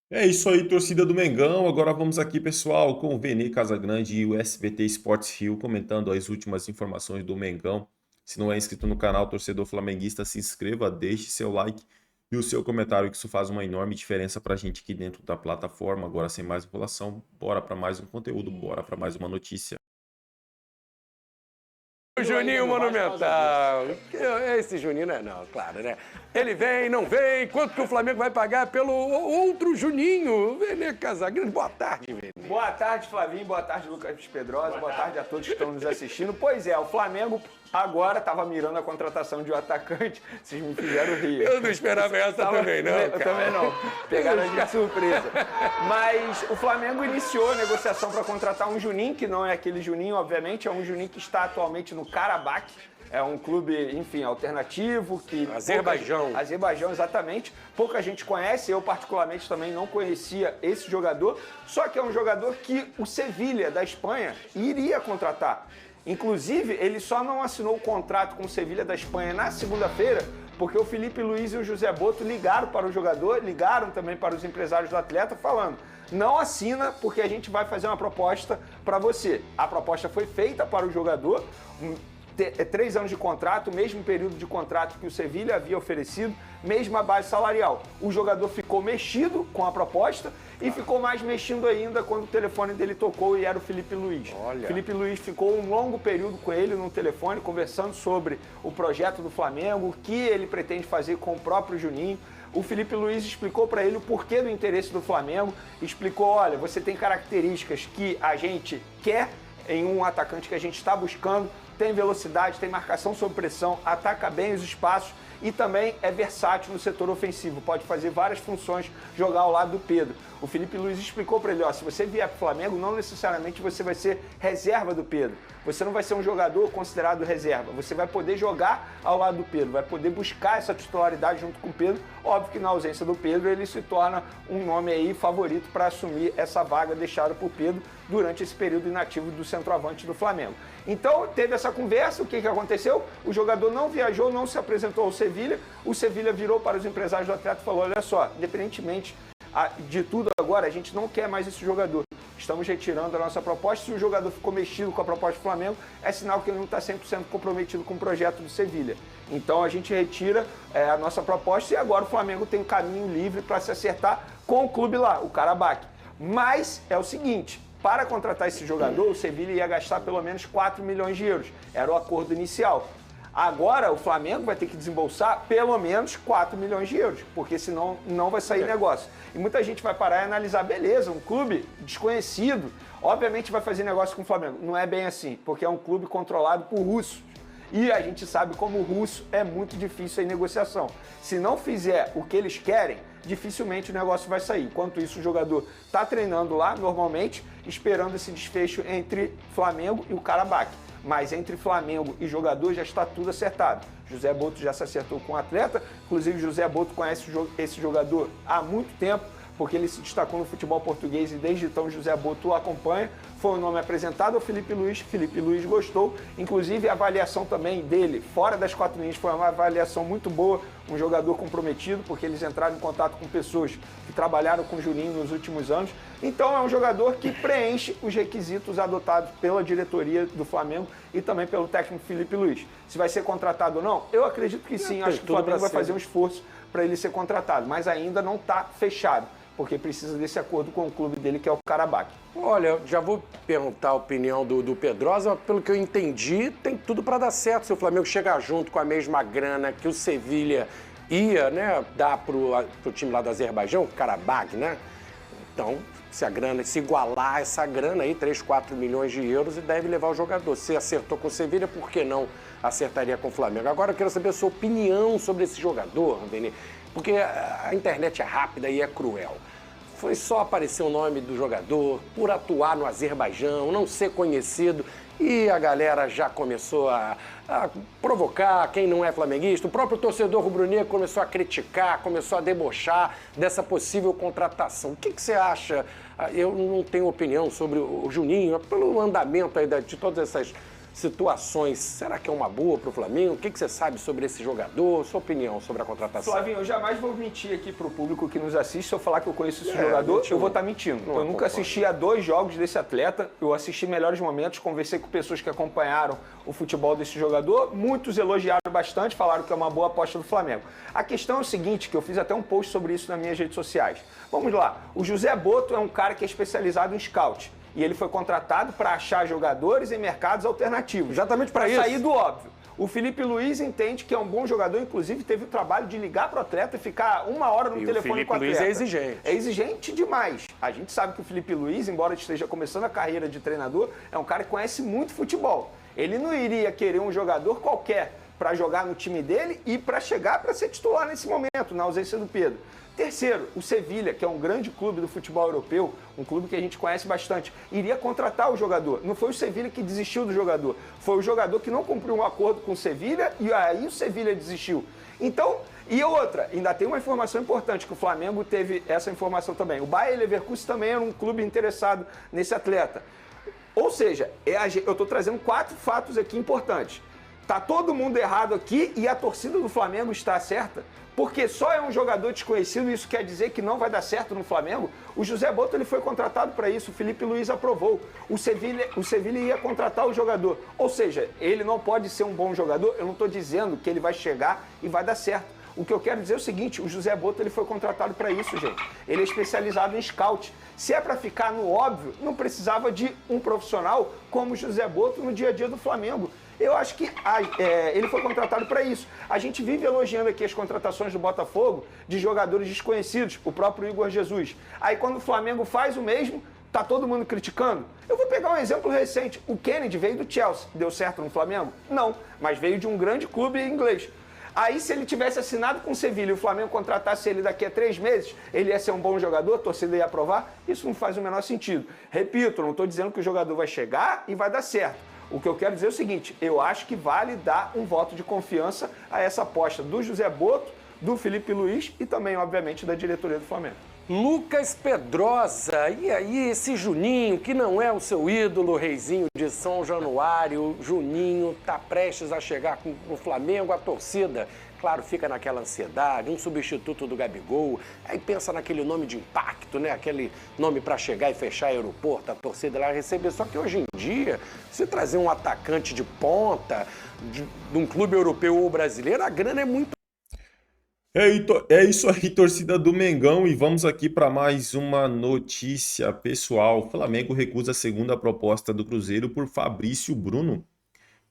É isso aí, torcida do Mengão. Agora vamos aqui, pessoal, com o Vene Casagrande e o SBT Sports Rio comentando as últimas informações do Mengão. Se não é inscrito no canal, torcedor flamenguista, se inscreva, deixe seu like e o seu comentário, que isso faz uma enorme diferença pra gente aqui dentro da plataforma. Agora, sem mais enrolação, bora para mais um conteúdo, bora para mais uma notícia. O Juninho Monumental. Esse Juninho não, claro, né? Ele vem, não vem, quanto que o Flamengo vai pagar pelo outro Juninho? Vene Casagrande, boa tarde, Vene. Boa tarde, Flavinho. Boa tarde, Lucas Pedrosa. Boa tarde a todos que estão nos assistindo. Pois é, o Flamengo agora estava mirando a contratação de um atacante. Vocês me fizeram rir. Eu não esperava essa também, não, Eu cara. também não. Pegaram a gente de surpresa. Mas o Flamengo iniciou a negociação para contratar um Juninho, que não é aquele Juninho, obviamente, é um Juninho que está atualmente no Karabakh. É um clube, enfim, alternativo que... Azerbaijão. Azerbaijão, exatamente. Pouca gente conhece, eu particularmente também não conhecia esse jogador, só que é um jogador que o Sevilha, da Espanha, iria contratar. Inclusive, ele só não assinou o contrato com o Sevilha da Espanha na segunda-feira, porque o Felipe Luiz e o José Boto ligaram para o jogador, ligaram também para os empresários do atleta, falando: não assina porque a gente vai fazer uma proposta para você. A proposta foi feita para o jogador, 3 anos de contrato, mesmo período de contrato que o Sevilha havia oferecido, mesma base salarial. O jogador ficou mexido com a proposta e ficou mais mexido ainda quando o telefone dele tocou e era o Felipe Luiz. Olha. Felipe Luiz ficou um longo período com ele no telefone, conversando sobre o projeto do Flamengo, o que ele pretende fazer com o próprio Juninho. O Felipe Luiz explicou para ele o porquê do interesse do Flamengo, explicou: olha, você tem características que a gente quer em um atacante que a gente está buscando, tem velocidade, tem marcação sob pressão, ataca bem os espaços e também é versátil no setor ofensivo, pode fazer várias funções, jogar ao lado do Pedro. O Felipe Luiz explicou para ele: ó, se você vier para o Flamengo, não necessariamente você vai ser reserva do Pedro, você não vai ser um jogador considerado reserva, você vai poder jogar ao lado do Pedro, vai poder buscar essa titularidade junto com o Pedro. Óbvio que na ausência do Pedro ele se torna um nome aí favorito para assumir essa vaga deixada por Pedro durante esse período inativo do centroavante do Flamengo. Então teve essa conversa, o que aconteceu? O jogador não viajou, não se apresentou ao Sevilha, o Sevilha virou para os empresários do atleta e falou: olha só, independentemente de tudo agora, a gente não quer mais esse jogador. Estamos retirando a nossa proposta. Se o jogador ficou mexido com a proposta do Flamengo, é sinal que ele não está 100% comprometido com o projeto do Sevilha. Então a gente retira a nossa proposta e agora o Flamengo tem um caminho livre para se acertar com o clube lá, o Karabakh. Mas é o seguinte: para contratar esse jogador, o Sevilha ia gastar pelo menos 4 milhões de euros. Era o acordo inicial. Agora o Flamengo vai ter que desembolsar pelo menos 4 milhões de euros, porque senão não vai sair negócio. E muita gente vai parar e analisar: beleza, um clube desconhecido, obviamente vai fazer negócio com o Flamengo. Não é bem assim, porque é um clube controlado por russos. E a gente sabe como o russo é muito difícil em negociação. Se não fizer o que eles querem, dificilmente o negócio vai sair. Enquanto isso, o jogador está treinando lá, normalmente, esperando esse desfecho entre Flamengo e o Karabakh. Mas entre Flamengo e jogador já está tudo acertado. José Boto já se acertou com o atleta, inclusive José Boto conhece esse jogador há muito tempo, porque ele se destacou no futebol português e desde então José Boto o acompanha. Foi o nome apresentado ao Felipe Luiz gostou, inclusive a avaliação também dele, fora das 4 linhas, foi uma avaliação muito boa, um jogador comprometido, porque eles entraram em contato com pessoas que trabalharam com o Juninho nos últimos anos. Então é um jogador que preenche os requisitos adotados pela diretoria do Flamengo e também pelo técnico Felipe Luiz. Se vai ser contratado ou não, eu acredito que sim, acho que o Flamengo vai fazer um esforço para ele ser contratado, mas ainda não está fechado, porque precisa desse acordo com o clube dele, que é o Karabakh. Olha, já vou perguntar a opinião do Pedrosa. Pelo que eu entendi, tem tudo para dar certo se o Flamengo chegar junto com a mesma grana que o Sevilha ia, né, dar pro time lá do Azerbaijão, o Karabakh, né? Então, se a grana, se igualar essa grana aí, 3, 4 milhões de euros, e deve levar o jogador. Se acertou com o Sevilha, por que não acertaria com o Flamengo? Agora eu quero saber a sua opinião sobre esse jogador, Vene, porque a internet é rápida e é cruel. Foi só aparecer o nome do jogador, por atuar no Azerbaijão, não ser conhecido, e a galera já começou a provocar quem não é flamenguista. O próprio torcedor rubro-negro começou a criticar, começou a debochar dessa possível contratação. O que você acha? Eu não tenho opinião sobre o Juninho, pelo andamento aí de todas essas situações. Será que é uma boa para o Flamengo? O que você sabe sobre esse jogador? Sua opinião sobre a contratação? Flavinho, eu jamais vou mentir aqui pro público que nos assiste. Se eu falar que eu conheço esse jogador, eu vou estar mentindo. Eu nunca assisti a 2 jogos desse atleta. Eu assisti melhores momentos, conversei com pessoas que acompanharam o futebol desse jogador. Muitos elogiaram bastante, falaram que é uma boa aposta do Flamengo. A questão é o seguinte, que eu fiz até um post sobre isso nas minhas redes sociais. Vamos lá. O José Boto é um cara que é especializado em scout. E ele foi contratado para achar jogadores em mercados alternativos. Exatamente para isso. Sair do óbvio. O Felipe Luiz entende que é um bom jogador, inclusive teve o trabalho de ligar para o atleta e ficar 1 hora no telefone com o atleta. O Felipe Luiz é exigente. É exigente demais. A gente sabe que o Felipe Luiz, embora esteja começando a carreira de treinador, é um cara que conhece muito futebol. Ele não iria querer um jogador qualquer para jogar no time dele e para chegar para ser titular nesse momento, na ausência do Pedro. Terceiro, o Sevilha, que é um grande clube do futebol europeu, um clube que a gente conhece bastante, iria contratar o jogador. Não foi o Sevilha que desistiu do jogador, foi o jogador que não cumpriu um acordo com o Sevilha e aí o Sevilha desistiu. Então, e outra, ainda tem uma informação importante, que o Flamengo teve essa informação também. O Bayer Leverkusen também era um clube interessado nesse atleta. Ou seja, eu estou trazendo 4 fatos aqui importantes. Tá todo mundo errado aqui e a torcida do Flamengo está certa, porque só é um jogador desconhecido, isso quer dizer que não vai dar certo no Flamengo. O José Boto ele foi contratado para isso, o Felipe Luiz aprovou. O Sevilha ia contratar o jogador. Ou seja, ele não pode ser um bom jogador, eu não estou dizendo que ele vai chegar e vai dar certo. O que eu quero dizer é o seguinte, o José Boto ele foi contratado para isso, gente. Ele é especializado em scout. Se é para ficar no óbvio, não precisava de um profissional como o José Boto no dia a dia do Flamengo. Eu acho que ele foi contratado para isso. A gente vive elogiando aqui as contratações do Botafogo de jogadores desconhecidos, o próprio Igor Jesus. Aí quando o Flamengo faz o mesmo, tá todo mundo criticando. Eu vou pegar um exemplo recente. O Kennedy veio do Chelsea. Deu certo no Flamengo? Não, mas veio de um grande clube inglês. Aí, se ele tivesse assinado com o Sevilha e o Flamengo contratasse ele daqui a 3 meses, ele ia ser um bom jogador, a torcida ia aprovar? Isso não faz o menor sentido. Repito, não estou dizendo que o jogador vai chegar e vai dar certo. O que eu quero dizer é o seguinte, eu acho que vale dar um voto de confiança a essa aposta do José Boto, do Felipe Luiz e também, obviamente, da diretoria do Flamengo. Lucas Pedrosa, e aí esse Juninho, que não é o seu ídolo, reizinho de São Januário, Juninho tá prestes a chegar no Flamengo, a torcida, claro, fica naquela ansiedade, um substituto do Gabigol, aí pensa naquele nome de impacto, né? Aquele nome para chegar e fechar aeroporto, a torcida lá receber, só que hoje em dia, se trazer um atacante de ponta, de um clube europeu ou brasileiro, a grana é muito. É isso aí, torcida do Mengão, e vamos aqui para mais uma notícia pessoal. O Flamengo recusa a segunda proposta do Cruzeiro por Fabrício Bruno.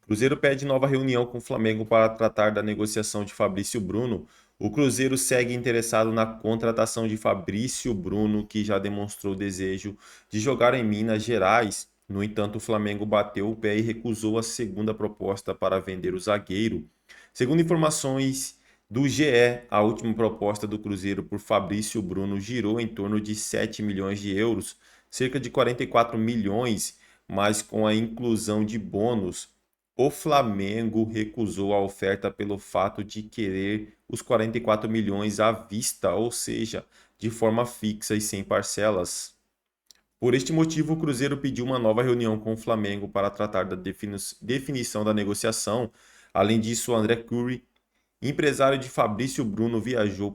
O Cruzeiro pede nova reunião com o Flamengo para tratar da negociação de Fabrício Bruno. O Cruzeiro segue interessado na contratação de Fabrício Bruno, que já demonstrou desejo de jogar em Minas Gerais. No entanto, o Flamengo bateu o pé e recusou a segunda proposta para vender o zagueiro. Segundo informações do GE, a última proposta do Cruzeiro por Fabrício Bruno girou em torno de 7 milhões de euros, cerca de 44 milhões, mas com a inclusão de bônus. O Flamengo recusou a oferta pelo fato de querer os 44 milhões à vista, ou seja, de forma fixa e sem parcelas. Por este motivo, o Cruzeiro pediu uma nova reunião com o Flamengo para tratar da definição da negociação. Além disso, o André Curry, empresário de Fabrício Bruno, viajou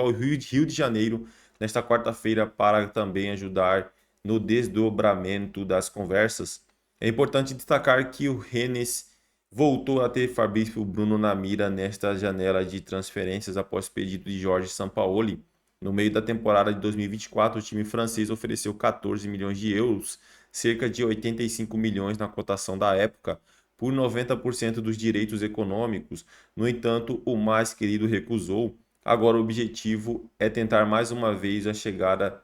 ao Rio de Janeiro nesta quarta-feira para também ajudar no desdobramento das conversas. É importante destacar que o Rennes voltou a ter Fabrício Bruno na mira nesta janela de transferências após pedido de Jorge Sampaoli. No meio da temporada de 2024, o time francês ofereceu 14 milhões de euros, cerca de 85 milhões na cotação da época, por 90% dos direitos econômicos. No entanto, o mais querido recusou. Agora o objetivo é tentar mais uma vez a chegada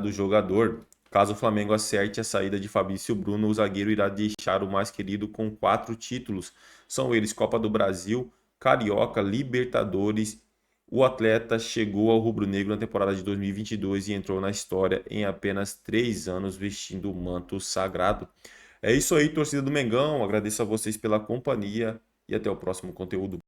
do jogador. Caso o Flamengo acerte a saída de Fabrício Bruno, o zagueiro irá deixar o mais querido com 4 títulos. São eles Copa do Brasil, Carioca, Libertadores. O atleta chegou ao rubro-negro na temporada de 2022 e entrou na história em apenas 3 anos vestindo o manto sagrado. É isso aí, torcida do Mengão. Agradeço a vocês pela companhia e até o próximo conteúdo.